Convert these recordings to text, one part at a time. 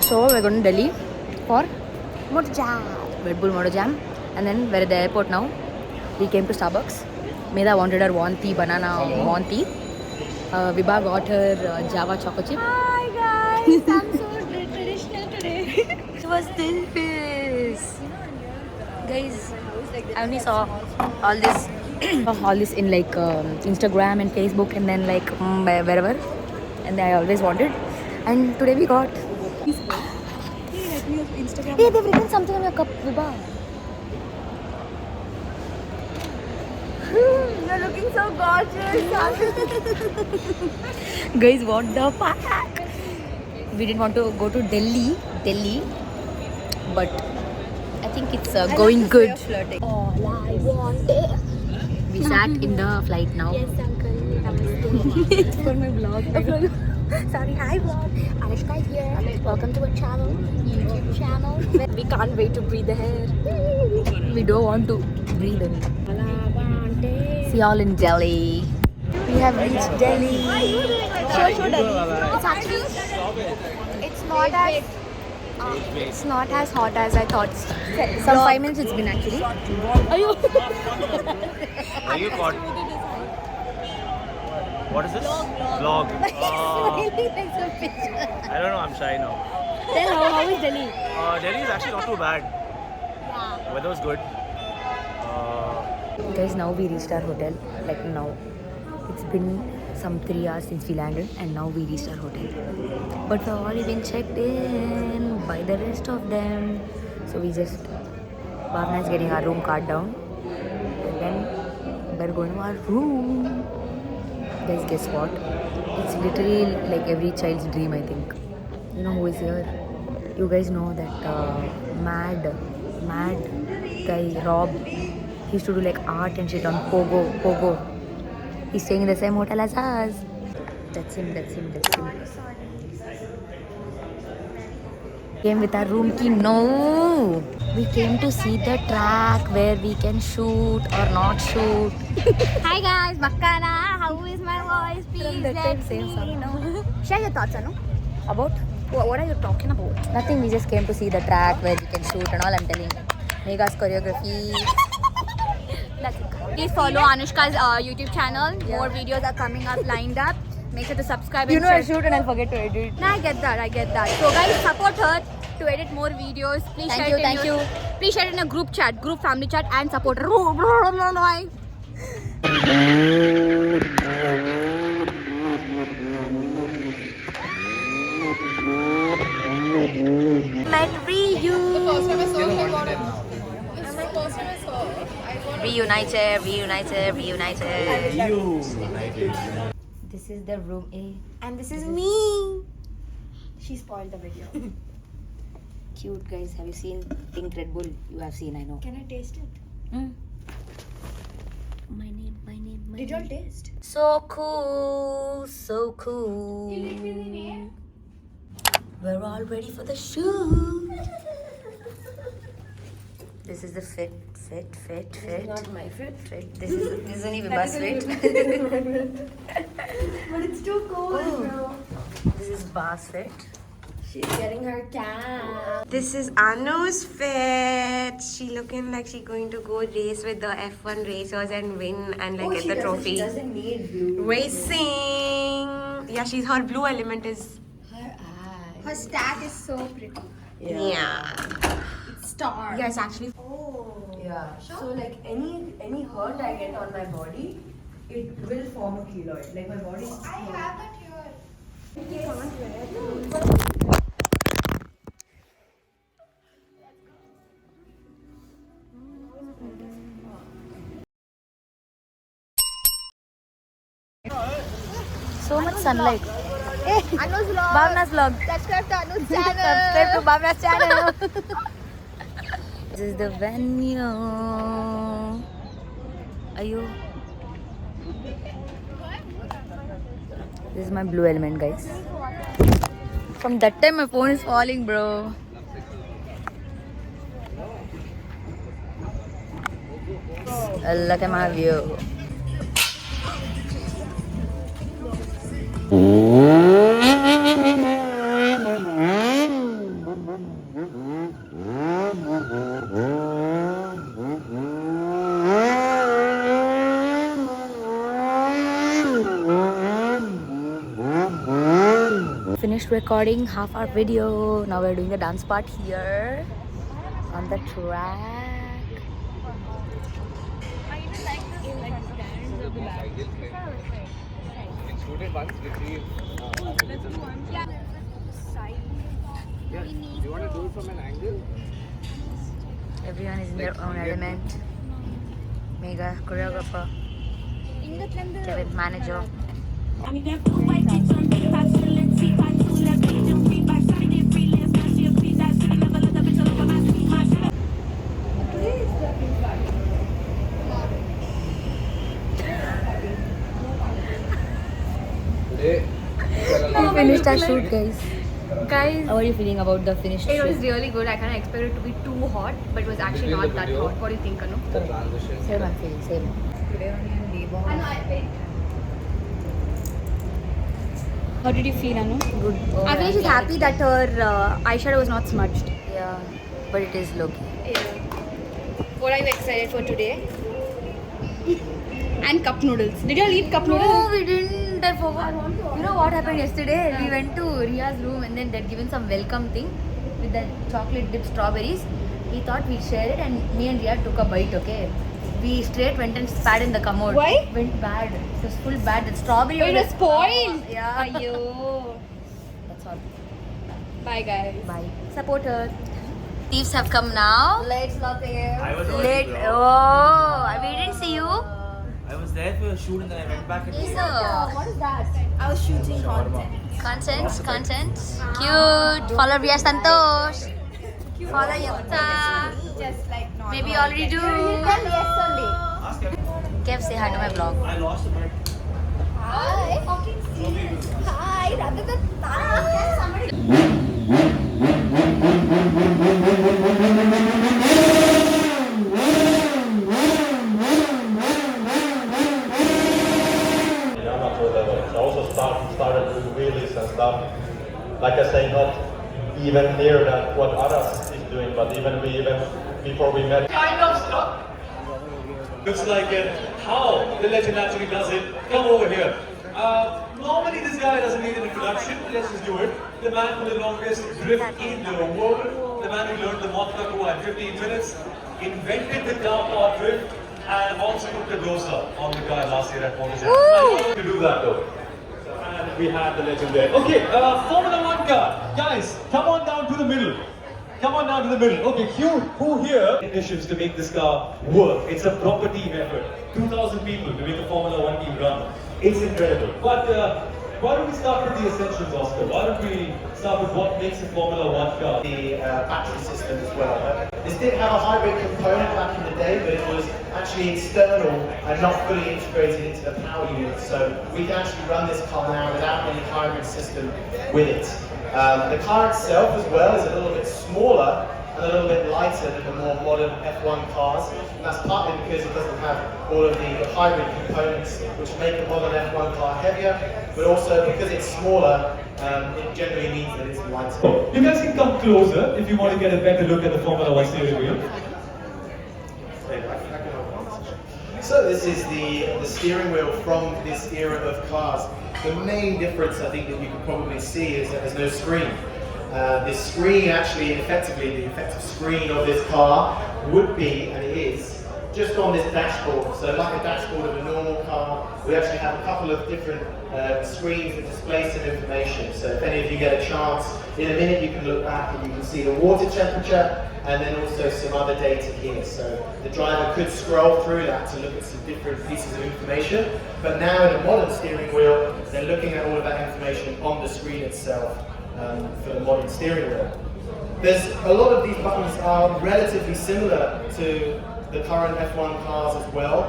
So we're going to Delhi for Moto Jam, Red Bull Moto Jam, and then we're at the airport now. We came to Starbucks. Medha wanted her Monty banana Monty. Vibha got her Java choco chip. Hi guys, I'm so traditional today. What's this? Guys, I only saw all this in like Instagram and Facebook and then like wherever, and I always wanted. And today we got. Hey, they've written something on your cup, Vibha. You're looking so gorgeous. Guys, what the fuck? We didn't want to go to Delhi, but I think it's going good. All I want is... We sat in the flight now. Yes, uncle. Namaste. It's for my vlog. Sorry, hi vlog. Anushka is here. Welcome to our channel, YouTube channel. We can't wait to breathe the hair. We don't want to breathe in. All I want is... See y'all in Delhi. We have reached Delhi. Show Delhi. It's actually... It's not as hot as I thought. Some 5 minutes it's been actually. Are you caught? What is this? Vlog. I don't know, I'm shy now. Tell how is Delhi? Delhi is actually not too bad. Yeah. Weather was good. Guys, now we reached our hotel. Like now. It's been some 3 hours since we landed and now we reached our hotel. But we've already been checked in by the rest of them. So we just... Bhavna is getting our room card down. And then we're going to our room. Guys, guess what? It's literally like every child's dream, I think. You know who is here? You guys know that mad guy, Rob. He used to do like art and shit on Pogo. He's staying in the same hotel as us. That's him. Came with our room key. No! We came to see the track where we can shoot or not shoot. Hi guys, Bakkana. How is my voice? Please let me know. Share your thoughts, Anu. About? What are you talking about? Nothing, we just came to see the track where we can shoot and all. I'm telling you. Mega's choreography. That's it. Please follow Anushka's YouTube channel. Yeah. More videos are coming up, lined up. Make sure to subscribe. You and know I share. shoot and I'll forget to edit. No, I get that. So guys, support her to edit more videos. Please Thank you. Please share it in a group chat, group family chat, and support her. Reunited. This is the room A. And this is me. She spoiled the video. Cute guys. Have you seen Pink Red Bull? You have seen, I know. Can I taste it? My name. Did you all taste? So cool. We're all ready for the shoot. This is the fit. This is not my fit. This is only Vibha's fit. But it's too cold, bro. This is Ba's fit. She's getting her cap. This is Anu's fit. She looking like she going to go race with the F1 racers and win and like get the trophy. She doesn't need blue. Racing. Yeah, her blue element is. Her eye. Her stack is so pretty. Yeah. It's star. Yeah, it's actually. Yeah. So like any hurt I get on my body, it will form a keloid. Like my body. I have that here. So much sunlight. Anu's vlog. Bhavna's vlog. Subscribe to Anu's channel. Subscribe to Bhavna's channel. This is the venue. Are you? This is my blue element, guys. From that time, my phone is falling, bro. Look at my view. Finished recording half our video. Now we're doing the dance part here on the track. Shoot it once, retrieve. Yeah. Do you want to do it from an angle? Everyone is in their own element. Mega choreographer. Kevin manager. We finished our shoot, guys. Guys, How are you feeling about the finished it was shoot? really good. I kind of expected it to be too hot, but it was actually not that hot. What do you think, Anu? The transition. Same I'm feeling, same. How did you feel, Anu? Good. I think she's happy that her eyeshadow was not smudged. Yeah, but it is low. What are you excited for today? And cup noodles. Did you all eat cup No, noodles? we didn't. I forgot. You know what happened yesterday? We went to Ria's room and then they'd given some welcome thing with the chocolate dipped strawberries. We thought we'd share it and me and Ria took a bite, okay? We straight went and spat in the commode. Why? Went bad. It was full bad. The strawberry Oh, it was spoiled. Yeah. Ayo. That's all. Bye, guys. Bye. Support her. Thieves have come now. Let's love it. I was Late. Oh, we didn't see you. I was there for a shoot and then I went back and So, What is that? I was shooting content. content. Cute. Follow Ria Santosh. Follow Yukta. Just like normal. Maybe you already do. yesterday. ask him. Kev, say hi to my vlog. I lost a bet. Hi. Hi. Rather than somebody. amateur level. I also started doing wheelies and stuff. Like I say, not even near that what Aras is doing, but even before we met. Kind of stuff. Looks like how the legend actually does it. Come over here. Normally this guy doesn't need an introduction. Let's just do it. The man with the longest drift in the world. The man who learned the Mont Blanc in 15 minutes. Invented the car power drift. And also took the dosa on the guy last year at MotoGP. I wanted to do that though. And we have the legend there. Okay, Formula 1 car. Guys, come on down to the middle. Come on down to the middle. Okay, who here conditions to make this car work? It's a proper team effort. 2,000 people to make a Formula 1 team run. It's incredible. But why don't we start with the essentials, Oscar? Why don't we start with what makes a Formula 1 car? The battery system as well. This did have a hybrid component back in the day, but it was actually external and not fully integrated into the power unit. So we can actually run this car now without any hybrid system with it. The car itself as well is a little bit smaller and a little bit lighter than the more modern F1 cars. And that's partly because it doesn't have all of the hybrid components which make a modern F1 car heavier, but also because it's smaller, it generally means that it's lighter. You guys can come closer if you want to get a better look at the Formula 1 steering wheel. So this is the steering wheel from this era of cars. The main difference I think that you can probably see is that there's no screen. This screen actually, effectively, the effective screen of this car would be, and it is, just on this dashboard. So like a dashboard of a normal car, we actually have a couple of different screens that display some information. So if any of you get a chance, in a minute you can look back and you can see the water temperature and then also some other data here. So the driver could scroll through that to look at some different pieces of information. But now in a modern steering wheel, they're looking at all of that information on the screen itself for the modern steering wheel. There's a lot of these buttons are relatively similar to the current F1 cars as well,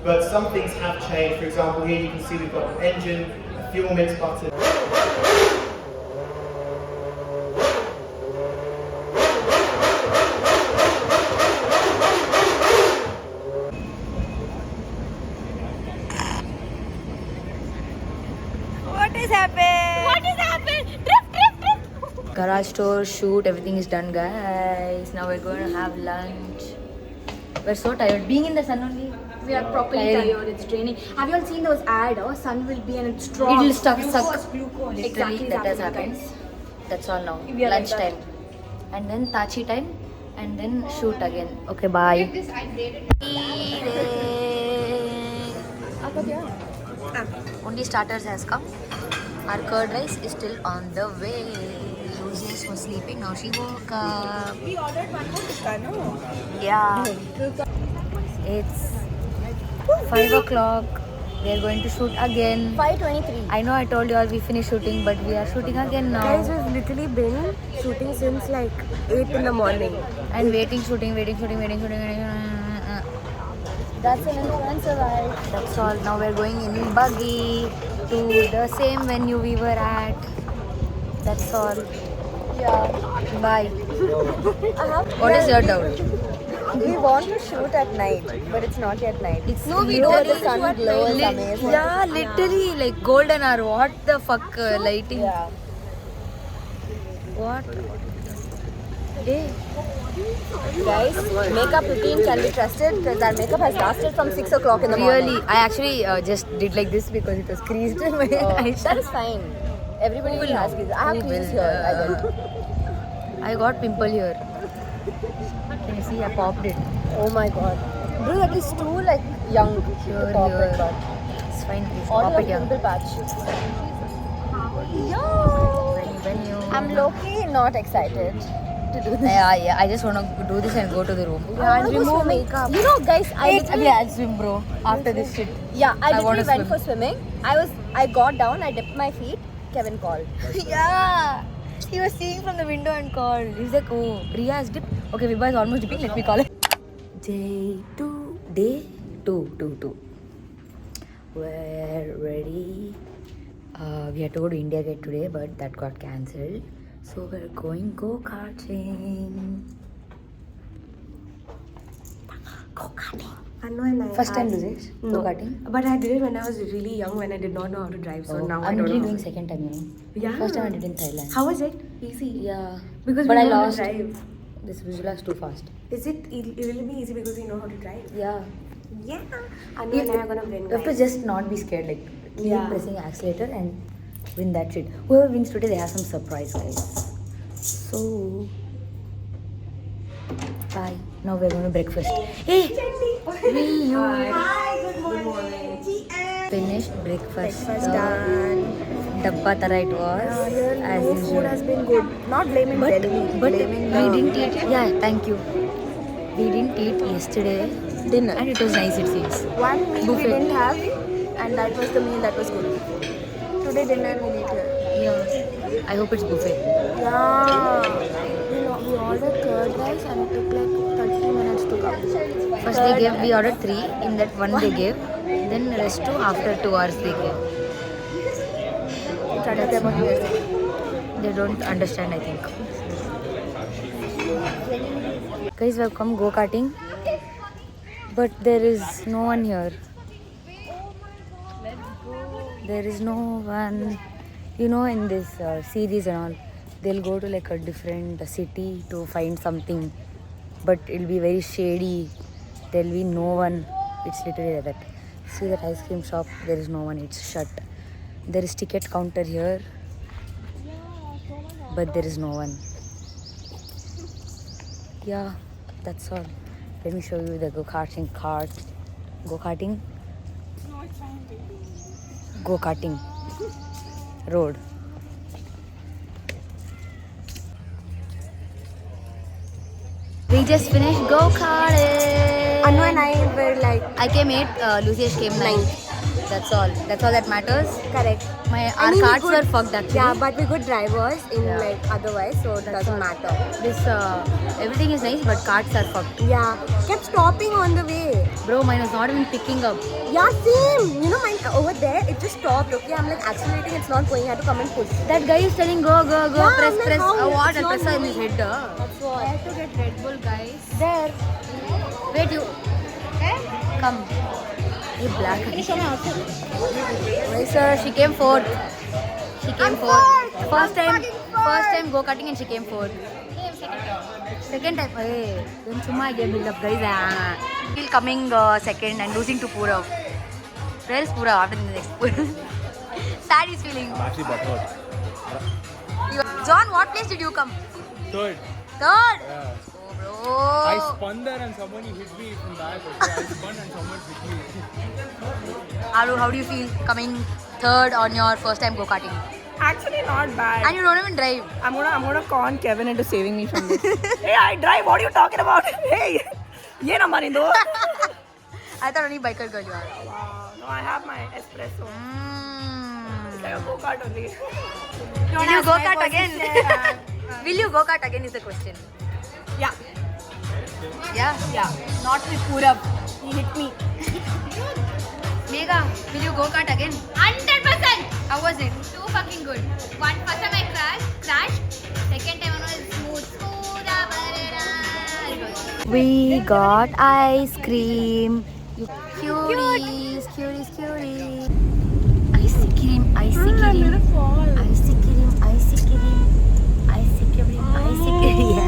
but some things have changed. For example, here you can see we've got an engine, a fuel mix button. What has happened? What has happened? Drift, drift, drift. Garage store, shoot, everything is done, guys. Now we're going to have lunch. We're so tired. Being in the sun only. We are properly Tiring. tired. It's draining. Have you all seen those ads? Oh, sun will be and it's strong. It'll suck. Glucose. Literally, Exactly, that has happening, happened. That's all now. We are like Lunch time. And then Tachi time. And then shoot again. Okay, bye. Only starters has come. Our curd rice is still on the way. Lucius was sleeping, now she woke up. We ordered one more tikka, no? Yeah. It's 5 o'clock. We are going to shoot again. 5:23. I know I told you all we finished shooting, but we are shooting again now. Guys, we've literally been shooting since like 8 in the morning. And waiting. That's an influencer, right? That's all. Now we're going in buggy to the same venue we were at. That's all. Yeah. Bye. What is your doubt? We want to shoot at night, but it's not yet night. It's know literally the sun glow is amazing. Yeah, literally like golden hour. What the fuck lighting? Yeah. What? Hey. Guys, makeup routine can be trusted because our makeup has lasted from 6 o'clock in the morning. Really, I actually just did like this because it was creased in my eyes. That is fine. Everybody will has crease. I have crease here. I don't. I got pimple here. Can you see? I popped it. Oh my god. Bro, that is too like young Here, to pop here. it, but It's fine. Please all pop your it young. pimple patch. Yo! When you. I'm low-key not excited to do this. Yeah. I just want to do this and go to the room. Yeah, and remove makeup. You know, guys, I'll swim, bro. After this shit. Yeah, I wanna literally went swim. for swimming. I got down, I dipped my feet. Kevin called. Yeah. He was seeing from the window and called. He's like, oh, Priya has dipped. Okay, Vibha is almost dipping. Let me call it. Day 2. We're ready. We had to go to India Gate today, but that got cancelled. So we're going go-karting. First time, Lujesh? Go-karting? But I did it when I was really young, when I did not know how to drive. So now I I'm don't really know. doing second time, you know. Yeah. First time I did in Thailand. How was it? Easy. Yeah. Because but we I know how to lost. drive. This visual is too fast. Is it? It will be easy because we know how to drive. Yeah. Yeah. Anu and I are gonna win. You have to guys. just not be scared. Like keep Yeah. pressing accelerator and win that shit. Whoever wins today, they have some surprise, guys. So bye. Now we're going to breakfast. Hey, you Hi, good morning. finished breakfast. done. Dabba tara it was as usual. Food has been good. Not blaming Delhi. But blaming we didn't eat. Yeah, thank you. We didn't eat yesterday dinner. and it was nice. It seems. One meal Buffet. we didn't have, and that was the meal that was good. Today dinner we need here. Yeah. I hope it's buffet. Yeah. We ordered curd rice and it took like 30 minutes to come. First they gave, we ordered 3, in that one they gave, then rest 2 after 2 hours they gave. They don't understand, I think. Guys, we have come go-karting, but there is no one here. There is no one. You know, in this series and all, they'll go to like a different city to find something, but it'll be very shady. There'll be no one. It's literally like that. See that ice cream shop? There is no one. It's shut. There is ticket counter here, but there is no one. Yeah, that's all. Let me show you the go-karting cart. Go-karting? Go-karting road. We just finished go-karting. Anu and I were like, I came 8, Lucius came 9. That's all. That's all that matters. correct. Our carts were fucked actually. Yeah, but we're good drivers in Yeah. like otherwise, so it doesn't matter. This everything is nice, but carts are fucked. Yeah, kept stopping on the way. Bro, mine was not even picking up. Yeah, same. You know, mine over there, it just stopped. Okay, I'm like accelerating, it's not going. I had to come and push. That guy is telling go, go, go, Yeah, press, I'm like, press. how? What? It's I'll not press in his moving. head. That's what. I have to get Red Bull, guys. There. Wait, you. Come. You black. Why, sir? She came 4th. She came fourth. First time go karting and she came fourth. Second time. Hey, don't chuma get build up, guys. Still coming second and losing to Purav. Where is Purav after the next Purav? Sad is feeling. Actually, butthurt. John, what place did you come? Third. Third. Yeah. Oh, I bro. spun there and someone hit me from back. Okay, I spun and someone hit me. How do you feel coming third on your first time go karting? Actually, not bad. And you don't even drive. I'm gonna con Kevin into saving me from this. Hey, I drive. What are you talking about? Hey, ye na manindo. I thought only biker girl you are. Wow. No, I have my espresso. Mm. I go kart only. Will you go kart again? Will you go kart again is the question. Yeah. Yeah. Yeah. Not with Purab. He hit me. Megha, will you go kart again? 100%! How was it? Too fucking good. First time I crashed. Second time I was smooth. We got ice cream. You cuties, cuties, cuties. Icy cream, icy cream. Icy cream, icy cream. Icy cream, icy cream.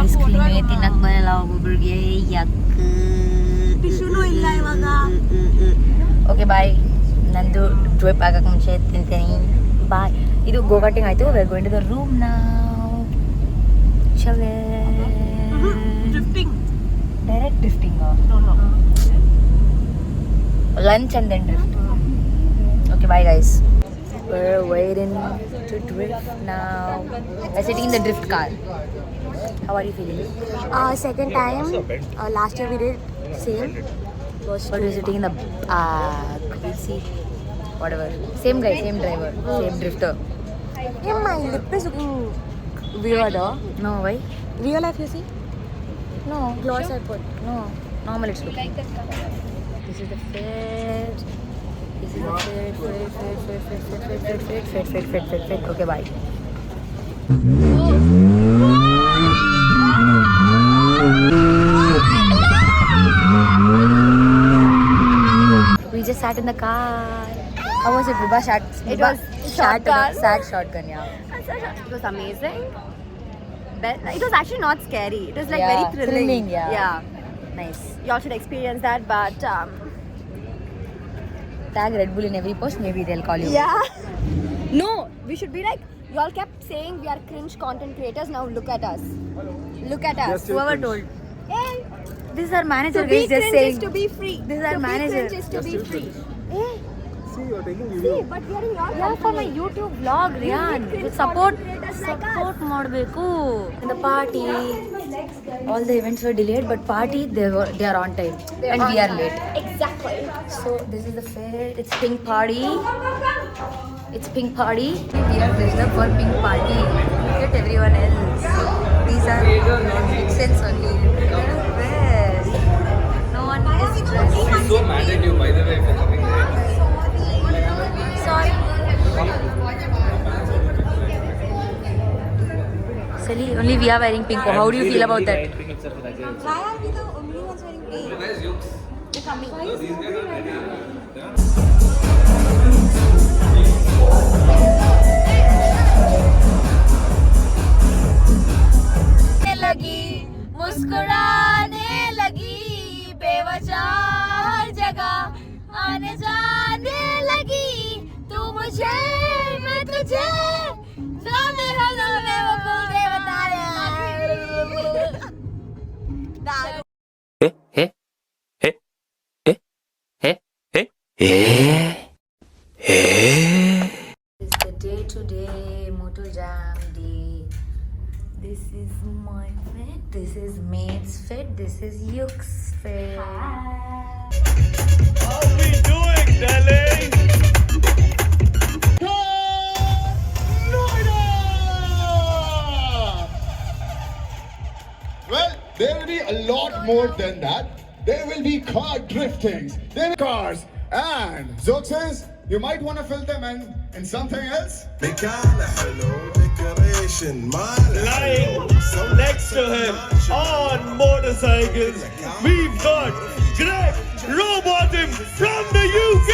Ice cream ತಿನ್ನಕ್ ಬರಲ್ಲ ಒಬ್ಬೊಬ್ರಿಗೆ okay bye ನಂದು trip ಆಗಕ್ಕೆ ಮುಂಚೆ ತಿಂತೀನಿ ಬಾಯ್ ಇದು go karting ಆಯಿತು we are going to the room ನಾವು ಚಲೇ Drifting. Direct drifting No. lunch and then drift. Okay, bye guys. We're waiting to drift now. We're sitting in the drift car. How are you feeling? Second time. Last year we did same. But we're sitting in the back seat. Whatever. Same guy, same driver, same drifter. Yeah, my lip is looking weirder. No, why? Real life, you see? No. Gloss I put. No. Normal it's looking. This is the fit. This is the fit. Okay, bye. We just sat in the car. How was it, Biba? It was shotgun. Sad shotgun, yeah. It was amazing. It was actually not scary. It was like Yeah, very thrilling. yeah. Nice. Y'all should experience that, but Tag Red Bull in every post, maybe they'll call you. yeah. No, we should be like, y'all kept saying we are cringe content creators. Now look at us. Look at us. Whoever told. Hey, This is our manager, to be guys, just cringe saying. is to be free. This is our to manager. be cringe is to be free. Hey, See, you're taking see, video. but we are in your Yeah, for my YouTube vlog, Riyan. cringe Support content creators like us. ಮಾಡಬೇಕು. In the party, all the events were delayed, but party they are on time, and we are late. Exactly. So this is the fair. It's pink party. It's pink party. We are dressed up for pink party. Look at everyone else. These are vixens only. Look at this. No one is dressed. She's so mad at you, by the way, for coming there. Sorry. Sally, only we are wearing pink. How do you feel about that? Why are we the only ones wearing pink? Where's Yukes? They're coming. No, these guys are ready. लगी मुस्कुराने लगी बेवजह हर जगह आने जाने लगी तू मुझे मैं तुझे जाने जाने वो मुझे बताया It's the day today Moto Jam day. This is my fit, this is Mate's fit, this is Yuk's fit. How we doing, darling? Well, there will be a lot more than that. There will be car driftings, there will be cars, and Zoxes, you might want to fill them in something else. Lying next to him on motorcycles, we've got Greg Rowbottom from the UK.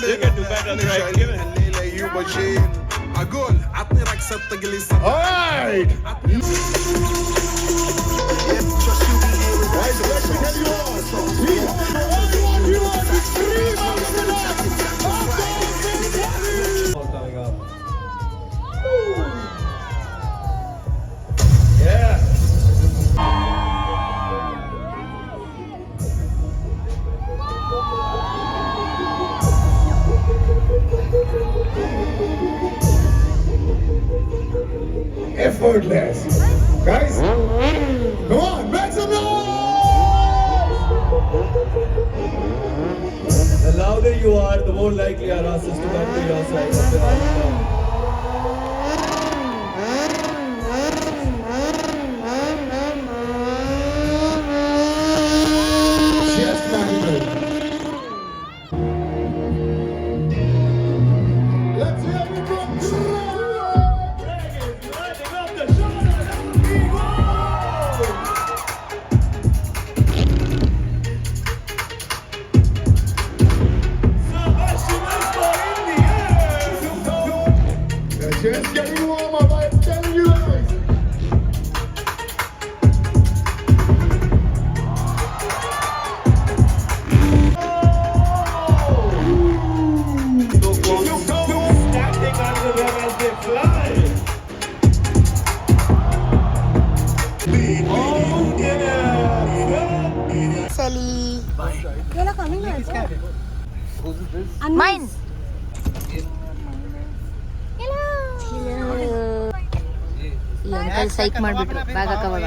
You can do better, Greg. Give it. اقول عطني رقصة طقلي صح. Alright. Coming up. Yeah. Effortless. Guys, come on, make some noise! The louder you are, the more likely our asses to come to your side of the line. Just magical. Let's hear it from just getting warmer, I'm telling you guys. Standing under them as they fly. Oh, yeah. Sally. You're coming also. Mine. Hello. ಈ uncle ಸೈಕ್ ಮಾಡಿಬಿಟ್ರು bag ಹಾಕವಾಗ